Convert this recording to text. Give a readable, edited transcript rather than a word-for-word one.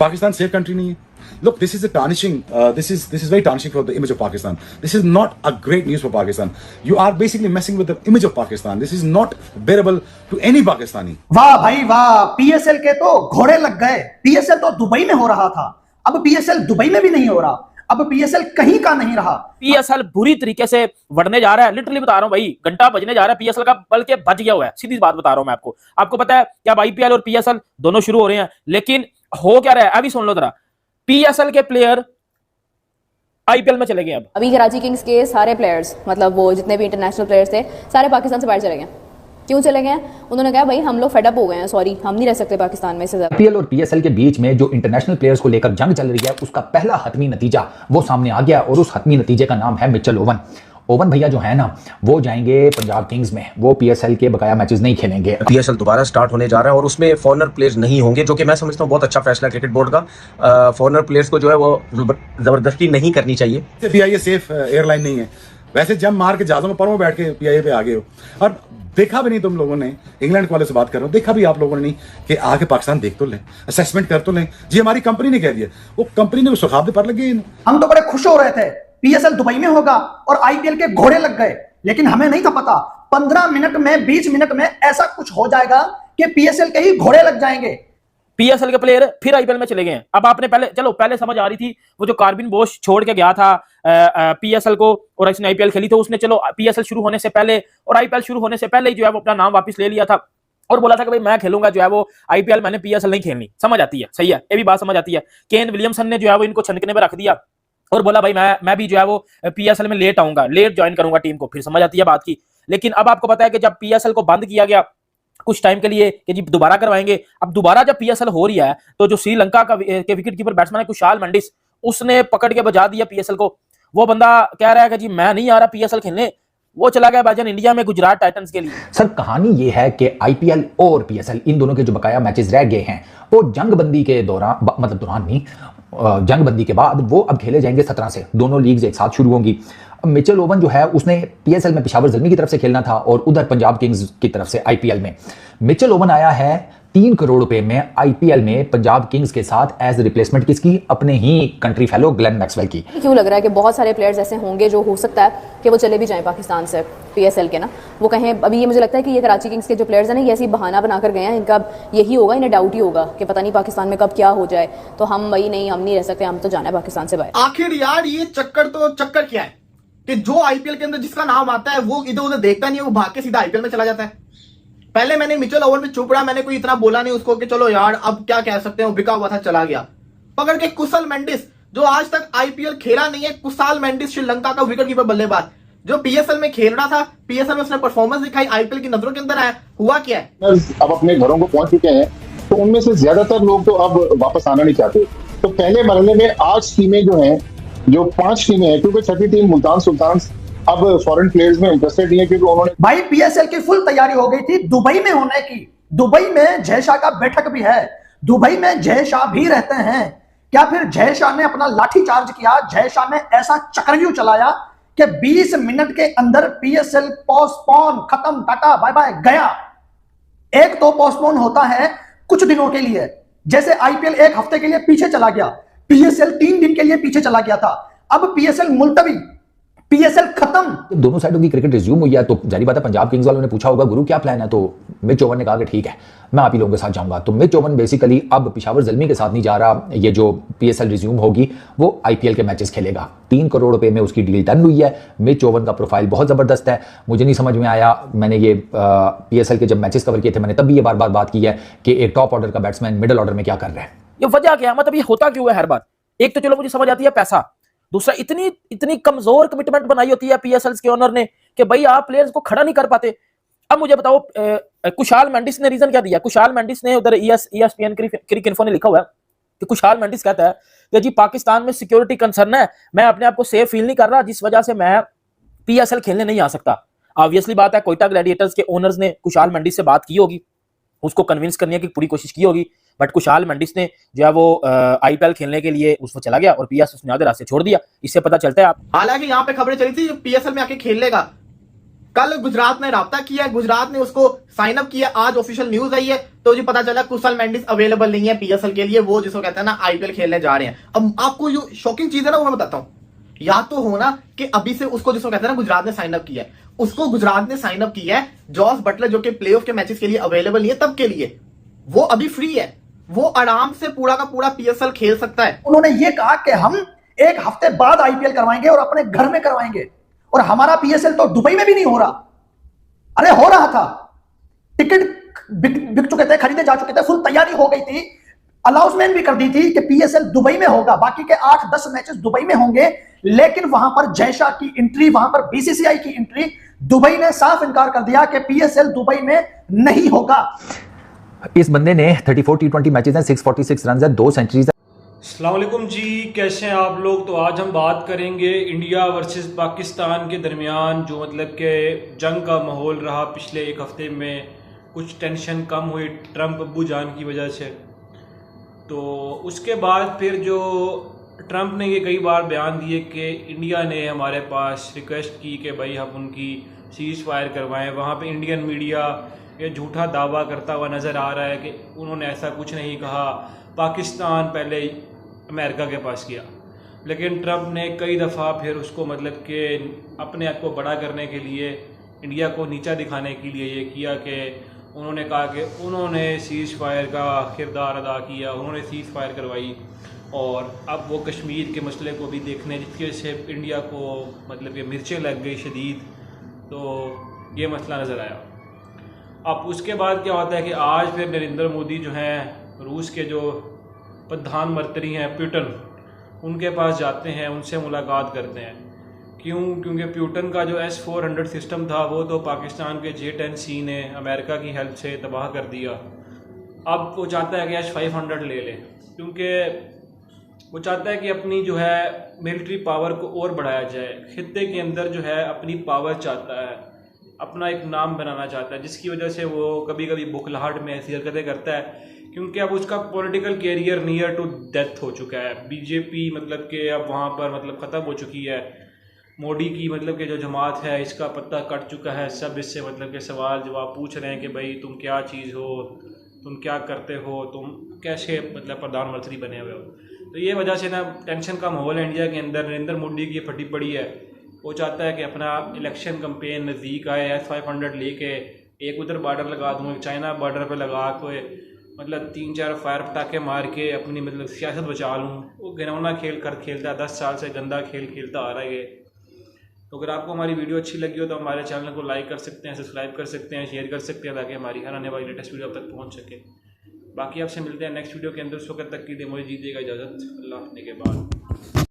Pakistan safe country नहीं है? Look, this is a tarnishing. This is very tarnishing for the image of Pakistan. This is not a great news for Pakistan. You are basically messing with the image of Pakistan. This is not bearable to any Pakistani. वाह भाई वाह, PSL के तो घोड़े लग गए। PSL तो Dubai में हो रहा था, अब पीएसएल दुबई में भी नहीं हो रहा, अब पीएसएल कहीं का नहीं रहा। पीएसएल बुरी तरीके से बढ़ने जा रहा है, लिटरली बता रहा हूं भाई, घंटा बजने जा रहा है पीएसएल का, बल्कि बज गया हुआ है। सीधी बात बता रहा हूं मैं आपको पता है कि अब आईपीएल और पीएसएल दोनों शुरू हो रहे हैं, लेकिन हो क्या रहा है अभी सुन लो जरा। पीएसएल के प्लेयर आईपीएल में चले गए। अब अभी कराची किंग्स के सारे प्लेयर्स, मतलब वो जितने भी इंटरनेशनल प्लेयर्स थे, सारे पाकिस्तान से बाहर चले गए। क्यों चले गए? उन्होंने कहा भाई हम लोग फेडअप हो गए हैं, सॉरी हम नहीं रह सकते पाकिस्तान में इससे ज्यादा। आईपीएल और पीएसएल के बीच में जो इंटरनेशनल प्लेयर्स को लेकर जंग चल रही है, उसका पहला हतमी नतीजा वो सामने आ गया और उस हतमी नतीजे का नाम है मिचेल ओवन। ओवन भैया जो है ना, वो जाएंगे पंजाब किंग्स में, वो पीएसएल के बकाया मैचेस नहीं खेलेंगे। पीएसएल दोबारा स्टार्ट होने जा रहा है और उसमें फॉरेनर प्लेयर्स नहीं होंगे, जो कि मैं समझता हूँ बहुत अच्छा फैसला क्रिकेट बोर्ड का। फॉरेनर प्लेयर्स को जो है वो जबरदस्ती नहीं करनी चाहिए। पीआईए सेफ एयरलाइन नहीं है। वैसे जब मार के जहाजों में परों में बैठ के पीआईए पे आ गए हो, और देखा भी नहीं तुम लोगों ने, इंग्लैंड वाले से बात कर रहा हूँ, देखा भी आप लोगों ने नहीं कि आके पाकिस्तान देख तो लें, असेसमेंट कर तो लें। जी हमारी कंपनी ने कह दिया, वो कंपनी ने सुखाब पर लगे। हम तो बड़े खुश हो रहे थे पीएसएल दुबई में होगा और आईपीएल के घोड़े लग गए, लेकिन हमें नहीं था पता 15 मिनट में 20 मिनट में ऐसा कुछ हो जाएगा कि पीएसएल के ही घोड़े लग जाएंगे। पीएसएल के प्लेयर फिर आईपीएल में चले गए हैं। अब आपने पहले समझ आ रही थी, वो जो कार्बिन बोश छोड़ के गया था पीएसएल को और इसने आईपीएल खेली, तो उसने चलो पीएसएल शुरू होने से पहले और आईपीएल शुरू होने से पहले ही जो है वो अपना नाम वापस ले लिया था और बोला था कि भाई मैं खेलूंगा जो है वो आईपीएल, मैंने पीएसएल नहीं खेलनी। समझ आती है, सही है, ये भी बात समझ आती है। केन विलियमसन ने जो है वो इनको छनकने में रख दिया और बोला भाई मैं भी जो है वो पीएसएल में लेट आऊंगा, लेट ज्वाइन करूंगा टीम को। फिर समझ आती है बात की। लेकिन अब आपको पता है कि जब पीएसएल को बंद किया गया कुछ टाइम के लिए कि जी दोबारा करवाएंगे, अब दोबारा जब पीएसएल हो रही है तो जो श्रीलंका के विकेट कीपर बैट्समैन है कुशाल मेंडिस, उसने पकड़ के बजा दिया पीएसएल को। वो बंदा कह रहा है कि जी मैं नहीं आ रहा पीएसएल खेलने, वो चला गया भाईजान इंडिया में गुजरात टाइटंस के लिए। सर कहानी ये है कि आईपीएल और पीएसएल इन दोनों के जो बकाया मैचेस रह गए हैं, वो जंगबंदी के दौरान, मतलब दौरान नहीं, जंगबंदी के बाद वो अब खेले जाएंगे 17 से। दोनों लीग्स एक साथ शुरू होंगी। मिचेल ओवन जो है उसने पीएसएल में पेशावर ज़ल्मी की तरफ से खेलना था और उधर पंजाब किंग्स की तरफ से आईपीएल में। मिचेल ओवन आया है 3 करोड़ रुपए में आईपीएल में पंजाब किंग्स के साथ एज रिप्लेसमेंट किसकी? अपने ही कंट्री फेलो ग्लेन मैक्सवेल की। क्यों लग रहा है कि बहुत सारे प्लेयर्स ऐसे होंगे जो हो सकता है कि वो चले भी जाएं पाकिस्तान से पीएसएल के ना, वो कहें। अभी ये मुझे लगता है कि ये कराची किंग्स के जो प्लेयर्स हैं ना, ये ऐसी बहाना बनाकर गए हैं, इनका यही होगा, इन्हें डाउट ही होगा कि पता नहीं पाकिस्तान में कब क्या हो जाए, तो हम वही नहीं, हम नहीं रह सकते, हम तो जाना है पाकिस्तान से बाहर। आखिर यार ये चक्कर क्या है कि जो आईपीएल के अंदर जिसका नाम आता है वो इधर उधर देखता नहीं है, वो भाग के सीधा आईपीएल में चला जाता है। पहले मैंने मिचेल ओवन में चुप रहा, मैंने कोई इतना बोला नहीं उसको कि चलो यार अब क्या कह सकते हैं, वो बिका हुआ था चला गया। पकड़ के कुशाल मेंडिस जो आज तक आईपीएल खेला नहीं है, कुशाल मेंडिस श्रीलंका का विकेट कीपर बल्लेबाज जो पीएसएल में खेल रहा था, पीएसएल में उसने परफॉर्मेंस दिखाई, आईपीएल की नजरों के अंदर आया। हुआ क्या है, अब अपने घरों को पहुंच चुके हैं, तो उनमें से ज्यादातर लोग तो अब वापस आना नहीं चाहते। तो पहले मरहले में 8 टीमें जो हैं, जो 5 टीमें हैं, क्योंकि छठी टीम मुल्तान सुल्तान अब फॉरेन प्लेयर्स में इंटरेस्टेड नहीं है, क्योंकि उन्होंने भाई पीएसएल की फुल तैयारी हो गई थी दुबई में होने की। दुबई में जय शाह का बैठक भी है, दुबई में जय शाह भी रहते हैं। क्या फिर जय शाह ने अपना लाठी चार्ज किया? जय शाह ने ऐसा चक्रव्यूह चलाया कि 20 मिनट के अंदर पीएसएल पोस्टपोन, खत्म, टाटा बाय बाय, गया। एक तो पोस्टपोन होता है कुछ दिनों के लिए, जैसे आईपीएल 1 हफ्ते के लिए पीछे चला गया, पीएसएल 3 दिन के लिए पीछे चला गया था, अब पीएसएल मुलतवी, पीएसएल खत्म। दोनों साइडों की क्रिकेट रिज्यूम हुई है, तो जारी बात है पंजाब किंग्स वालों ने पूछा होगा गुरु क्या प्लान है, तो मिच ओवन ने कहा कि ठीक है मैं आप ही लोगों के साथ जाऊंगा। तो मिच ओवन बेसिकली अब पेशावर ज़ल्मी के साथ नहीं जा रहा, ये जो पीएसएल रिज्यूम होगी वो आईपीएल के मैचेस खेलेगा। 3 करोड़ रुपए में उसकी डील डन हुई है। मिच ओवन का प्रोफाइल बहुत जबरदस्त है, मुझे नहीं समझ में आया, मैंने ये पीएसएल के जब मैचेस कवर किए थे मैंने तब भी ये बार बार बात की है कि एक टॉप ऑर्डर का बैट्समैन मिडिल ऑर्डर में क्या कर रहा है। ये वजह क्या है, मतलब ये होता क्यों है हर बार? एक तो चलो मुझे समझ आती है पैसा, दूसरा इतनी कमजोर कमिटमेंट बनाई होती है पीएसएल के ओनर ने कि भाई आप प्लेयर्स को खड़ा नहीं कर पाते। अब मुझे बताओ कुशाल मेंडिस ने रीजन क्या दिया? कुशाल मेंडिस ने उधर ESPN क्रिक इन्फो ने लिखा हुआ है कि कुशाल मेंडिस कहता है कि जी पाकिस्तान में सिक्योरिटी कंसर्न है, मैं अपने आप को सेफ फील नहीं कर रहा, जिस वजह से मैं पीएसएल खेलने नहीं आ सकता। ऑब्वियसली बात है कोयटा ग्लैडिएटर्स के ओनर्स ने कुशाल मेंडिस से बात की होगी, उसको कन्विंस करने की पूरी कोशिश की होगी, बट कुशाल मेंडिस ने जो है वो आईपीएल खेलने के लिए उसमें चला गया और पीएसएल ने आधे रास्ते छोड़ दिया। इससे पता चलता है आप, हालांकि यहाँ पे खबरें चली थी पीएसएल में आके खेल लेगा, कल गुजरात ने राब्ता किया, गुजरात ने उसको साइन अप किया, आज ऑफिशियल न्यूज आई है तो जी पता चला कुशल मेंडिस अवेलेबल नहीं है पीएसएल के लिए, वो जिसको कहते हैं ना आईपीएल खेलने जा रहे हैं। अब आपको जो शॉकिंग चीज है ना वो मैं बताता हूं, या तो हो ना कि अभी से उसको जिसको कहते हैं ना गुजरात ने साइन अप किया है, उसको गुजरात ने साइन अप किया है जॉस बटलर जो कि प्लेऑफ के मैचेस के लिए अवेलेबल नहीं है तब के लिए, वो अभी फ्री है, वो आराम से पूरा का पूरा पीएसएल खेल सकता है। उन्होंने ये कहा कि हम एक हफ्ते बाद आईपीएल करवाएंगे और अपने घर में करवाएंगे, और हमारा पीएसएल तो दुबई में भी नहीं हो रहा। अरे हो रहा था, टिकट बिक चुके थे, खरीदे जा चुके थे, फुल तैयारी हो गई थी, अनाउंसमेंट भी कर दी थी कि पीएसएल दुबई में होगा, बाकी के 8-10 मैचेस दुबई में होंगे, लेकिन वहां पर जयशाह की एंट्री, वहां पर बीसीसीआई की एंट्री, दुबई ने साफ इनकार कर दिया कि पीएसएल दुबई में नहीं होगा। इस बंदे ने 34 T20 मैचेस हैं, 646 रन है, 2 सेंचुरीज। अस्सलाम वालेकुम जी, कैसे हैं आप लोग। तो आज हम बात करेंगे इंडिया वर्सेस पाकिस्तान के दरमियान जो मतलब कि जंग का माहौल रहा पिछले एक हफ्ते में, कुछ टेंशन कम हुई ट्रंप अब्बू जान की वजह से। तो उसके बाद फिर जो ट्रंप ने ये कई बार बयान दिए कि इंडिया ने हमारे पास रिक्वेस्ट की कि भाई हम उनकी सीज़ फायर करवाएं। वहाँ पे इंडियन मीडिया ये झूठा दावा करता हुआ नज़र आ रहा है कि उन्होंने ऐसा कुछ नहीं कहा, पाकिस्तान पहले अमेरिका के पास किया। लेकिन ट्रंप ने कई दफ़ा फिर उसको मतलब कि अपने आप को बड़ा करने के लिए, इंडिया को नीचा दिखाने के लिए ये किया कि उन्होंने कहा कि उन्होंने सीज़ फायर का किरदार अदा किया, उन्होंने सीज़ फायर करवाई, और अब वो कश्मीर के मसले को भी देखने जिसकी वजह से इंडिया को मतलब कि मिर्चें लग गई शदीद, तो ये मसला नज़र आया। अब उसके बाद क्या होता है कि आज फिर नरेंद्र मोदी जो हैं रूस के जो प्रधानमंत्री हैं प्यूटन, उनके पास जाते हैं, उनसे मुलाकात करते हैं। क्योंकि प्यूटन का जो S-400 सिस्टम था वो तो पाकिस्तान के J-10C ने अमेरिका की हेल्प से तबाह कर दिया। अब वो चाहता है कि H-500 ले ले, क्योंकि वो चाहता है कि अपनी जो है मिलिट्री पावर को और बढ़ाया जाए, खित्ते के अंदर जो है अपनी पावर चाहता है, अपना एक नाम बनाना चाहता है, जिसकी वजह से वो कभी कभी बुखलाहट में ऐसी हरकतें करता है। क्योंकि अब उसका political career near to death हो चुका है। बीजेपी मतलब कि अब वहाँ पर मतलब ख़त्म हो चुकी है। मोदी की मतलब कि जो जमात है इसका पत्ता कट चुका है। सब इससे मतलब के सवाल जवाब पूछ रहे हैं कि भाई तुम क्या चीज़ हो, तुम क्या करते हो, तुम कैसे मतलब प्रधानमंत्री बने हुए हो। तो ये वजह से ना टेंशन का माहौल है इंडिया के अंदर। नरेंद्र मोदी की फटी पड़ी है, वो चाहता है कि अपना इलेक्शन कैंपेन नज़दीक आए, S-500 लेके एक उधर बॉर्डर लगा दूँ, एक चाइना बॉर्डर पे लगा के मतलब 3-4 फायर पटाखे मार के अपनी मतलब सियासत बचा लूँ। वो घिनौना खेल खेलता है, 10 साल से गंदा खेल खेलता आ रहा है ये। तो अगर आपको हमारी वीडियो अच्छी लगी हो तो हमारे चैनल को लाइक कर सकते हैं, सब्सक्राइब कर सकते हैं, शेयर कर सकते हैं, ताकि हमारी हर आने वाली लेटेस्ट वीडियो आप तक पहुँच सके। बाकी आपसे मिलते हैं नेक्स्ट वीडियो के अंदर। उस वक्त तक के लिए मुझे दीजिएगा इजाज़त। अल्लाह हाफ़िज़ के बाद।